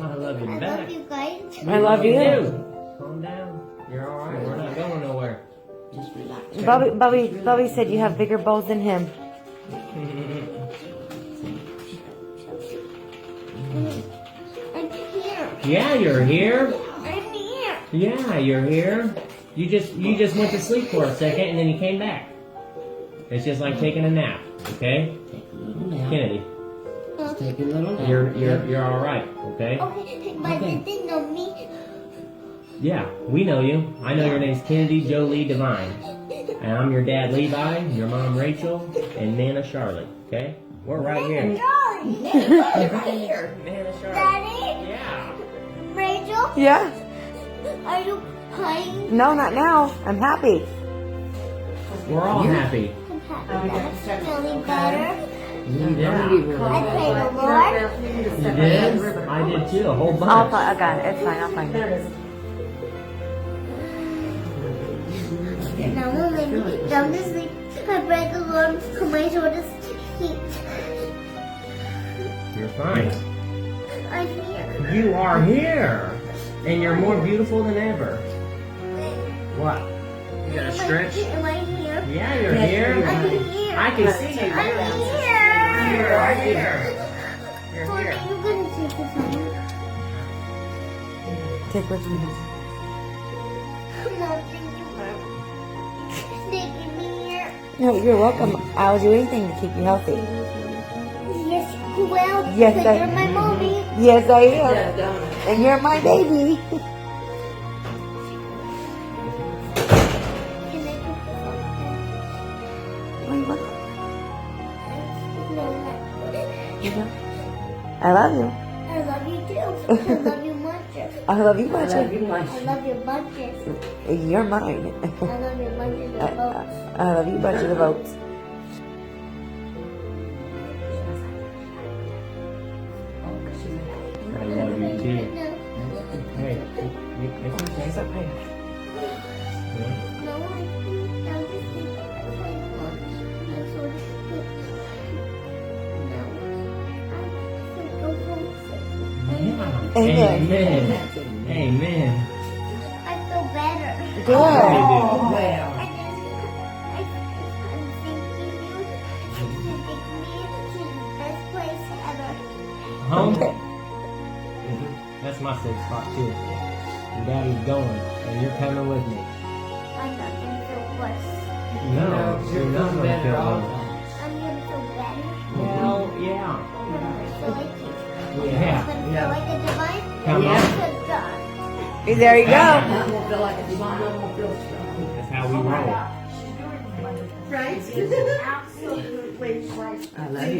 I love you I back. love you guys. I love you. Calm down. You're all right. We're not going nowhere. Just relax. Bubby said you have bigger balls than him. I'm here. Yeah, you're here. I'm here. Yeah, you're here. You just went to sleep for a second and then you came back. It's just like taking a nap, okay? Take a little nap. Kennedy, Just take a little nap. you're all right, okay? Okay, but they didn't know me. Yeah, we know you. I know your name's Kennedy Jolie Devine, and I'm your dad Levi, your mom Rachel, and Nana Charlotte. Okay? We're right here. Right here, Nana Charlotte. Daddy? Yeah. Rachel? Yeah. Are you crying? No, not now. I'm happy. We're all happy. I'm happy. That's feeling better. Yeah. I pray the Lord. You did? I did too. A whole I bunch. got it. It's fine. I'll find it. Now I'm laying down to sleep. I pray the Lord for my shoulders to heat. You're fine. I'm here. You are here, and you're more beautiful than ever. What? You gotta stretch. Am I here? Yeah, you're here. I'm here. I can see you. I'm here. You're right here. You're Lord, here. are you gonna take this home? Take what you need. Mom, thank you for taking me here. No, you're welcome. I'll do anything to keep you healthy. Yes, you will. Yes, because you're my mommy. Yes, I am. Yeah, don't. And you're my baby. Can I put this on? Wait, what? No, not. You know? I love you. I love you too. I love you much. I love you I much. love you much. I love you bunches. You're mine. I love you bunches of boats. I love you bunch of the votes. I love you too. Hey, it's okay. It's okay. Yeah. No, I'm just thinking that's what No, I'm so homesick. Yeah. Amen. Amen. Amen. I feel better. Good. Oh, well. I'm thanking you to take me to the best place ever. Home. That's my safe spot too. Your daddy's going, and you're coming with me. I'm not gonna feel worse. No, you're not gonna better feel all the well. time. I'm gonna feel better. Well, yeah. I'm gonna feel like you. Yeah. I'm gonna feel like a divine. Come Yeah. on. Because God. There you go. I won't feel like a divine. I won't feel strong. That's how we roll. I love you.